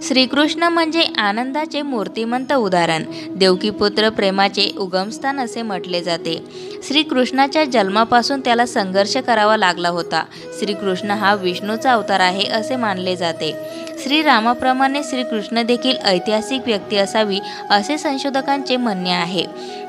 श्रीकृष्ण म्हणजे आनंदाचे मूर्तिमंत उदाहरण, देवकीपुत्र प्रेमाचे उगमस्थान असे म्हटले जाते। श्रीकृष्णाच्या जन्मापासून त्याला संघर्ष करावा लागला होता। श्रीकृष्ण हा विष्णूचा अवतार आहे असे मानले जाते। श्रीरामाप्रमाणे श्रीकृष्ण देखील ऐतिहासिक व्यक्ती असावी असे संशोधकांचे म्हणणे आहे।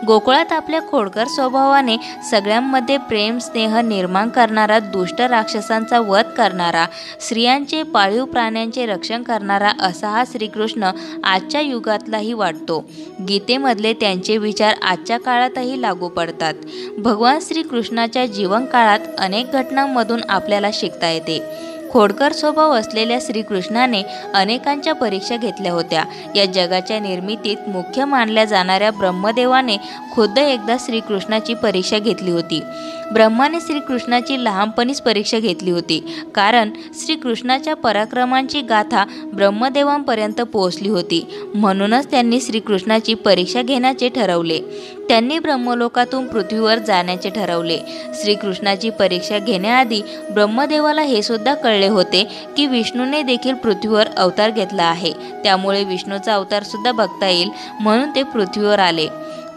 गोकुळात आपल्या खोडकर स्वभावाने सगळ्यांमध्ये प्रेम स्नेह निर्माण करणारा, दुष्ट राक्षसांचा वध करणारा, स्त्रियांचे पाळीव प्राण्यांचे रक्षण करणारा असा हा श्रीकृष्ण आजच्या युगातलाही वाटतो। गीतेमधले त्यांचे विचार आजच्या काळातही लागू पडतात। भगवान श्रीकृष्णाच्या जीवनकाळात अनेक घटनांमधून आपल्याला शिकता येते। खोडकर स्वभाव असलेल्या श्रीकृष्णाने अनेकांच्या परीक्षा घेतल्या होत्या। या जगाच्या निर्मितीत मुख्य मानल्या जाणाऱ्या ब्रह्मदेवाने खुद्द एकदा श्रीकृष्णाची परीक्षा घेतली होती। ब्रह्माने श्रीकृष्णाची लहानपणीच परीक्षा घेतली होती, कारण श्रीकृष्णाच्या पराक्रमांची गाथा ब्रह्मदेवांपर्यंत पोहोचली होती। म्हणूनच त्यांनी श्रीकृष्णाची परीक्षा घेण्याचे ठरवले। त्यांनी ब्रह्मलोकातून पृथ्वीवर जाण्याचे ठरवले। श्रीकृष्णाची परीक्षा घेण्याआधी ब्रह्मदेवाला हे सुद्धा कळले होते की विष्णूने देखील पृथ्वीवर अवतार घेतला आहे, त्यामुळे विष्णूचा अवतार सुद्धा बघता येईल, म्हणून ते पृथ्वीवर आले।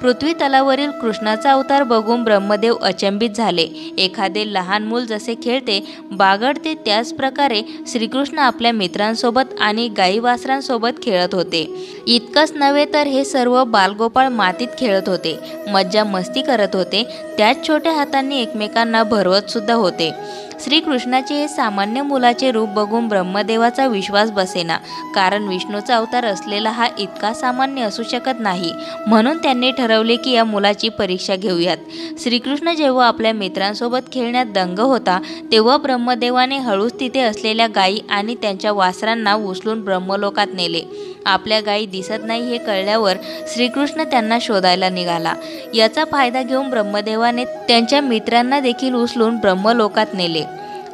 पृथ्वी तलावरील कृष्णाचा अवतार बघून ब्रह्मदेव अचंबित झाले। एखादे लहान मूल जसे खेळते बागडते त्याच प्रकारे श्रीकृष्ण आपल्या मित्रांसोबत आणि गाई वासरांसोबत खेळत होते। इतकंच नव्हे तर हे सर्व बालगोपाळ मातीत खेळत होते, मज्जा मस्ती करत होते, त्याच छोट्या हातांनी एकमेकांना भरवत सुद्धा होते। श्रीकृष्णाचे हे सामान्य मुलाचे रूप बघून ब्रह्मदेवाचा विश्वास बसेना, कारण विष्णूचा अवतार असलेला हा इतका सामान्य असू शकत नाही। म्हणून त्यांनी ठरवले की या मुलाची परीक्षा घेऊयात। श्रीकृष्ण जेव्हा आपल्या मित्रांसोबत खेळण्यात दंग होता, तेव्हा ब्रह्मदेवाने हळूच तिथे असलेल्या गायी आणि त्यांच्या वासरांना उचलून ब्रह्मलोकात नेले। आपल्या गायी दिसत नाही हे कळल्यावर श्रीकृष्ण त्यांना शोधायला निघाला। याचा फायदा घेऊन ब्रह्मदेवाने त्यांच्या मित्रांना देखील उचलून ब्रह्मलोकात नेले।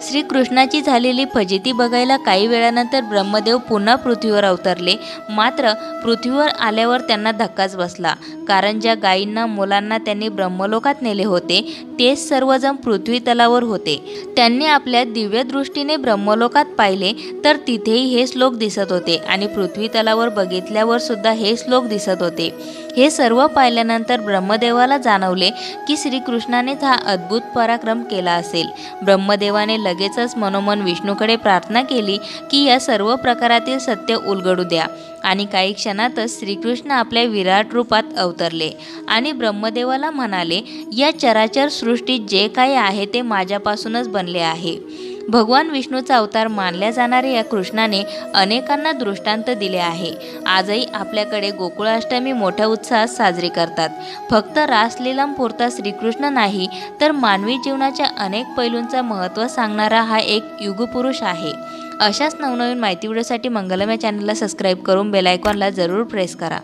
श्रीकृष्णाची झालेली फजिती बघायला काही वेळानंतर ब्रह्मदेव पुन्हा पृथ्वीवर अवतरले। मात्र पृथ्वीवर आल्यावर त्यांना धक्काच बसला, कारण ज्या गायींना मुलांना त्यांनी ब्रह्मलोकात नेले होते तेच सर्वजण पृथ्वी तलावर होते। त्यांनी आपल्या दिव्य दृष्टीने ब्रह्मलोकात पाहिले तर तिथेही हेच लोक दिसत होते आणि पृथ्वी तलावर बघितल्यावर सुद्धा हेच लोक दिसत होते। हे सर्व पाहिल्यानंतर ब्रह्मदेवाला जाणवले की श्रीकृष्णानेच हा अद्भुत पराक्रम केला असेल। ब्रह्मदेवाने लगेचच मनोमन विष्णूकडे प्रार्थना केली की या सर्व प्रकारातील सत्य उलगडू द्या, आणि काही क्षणातच श्रीकृष्ण आपल्या विराट रूपात अवतरले आणि ब्रह्मदेवाला म्हणाले, या चराचर सृष्टीत जे काही आहे ते माझ्यापासूनच बनले आहे। भगवान विष्णूचा अवतार मानल्या जाणाऱ्या या कृष्णाने अनेकांना दृष्टांत दिले आहे। आजही आपल्याकडे गोकुळाष्टमी मोठ्या उत्साहात साजरी करतात। फक्त रासलीलांपुरता श्रीकृष्ण नाही, तर मानवी जीवनाच्या अनेक पैलूंचं महत्त्व सांगणारा हा एक युगपुरुष आहे। अशाच नवनवीन माहिती व्हिडिओसाठी मंगलम या चॅनलला सबस्क्राईब करून बेल आयकॉनला जरूर प्रेस करा।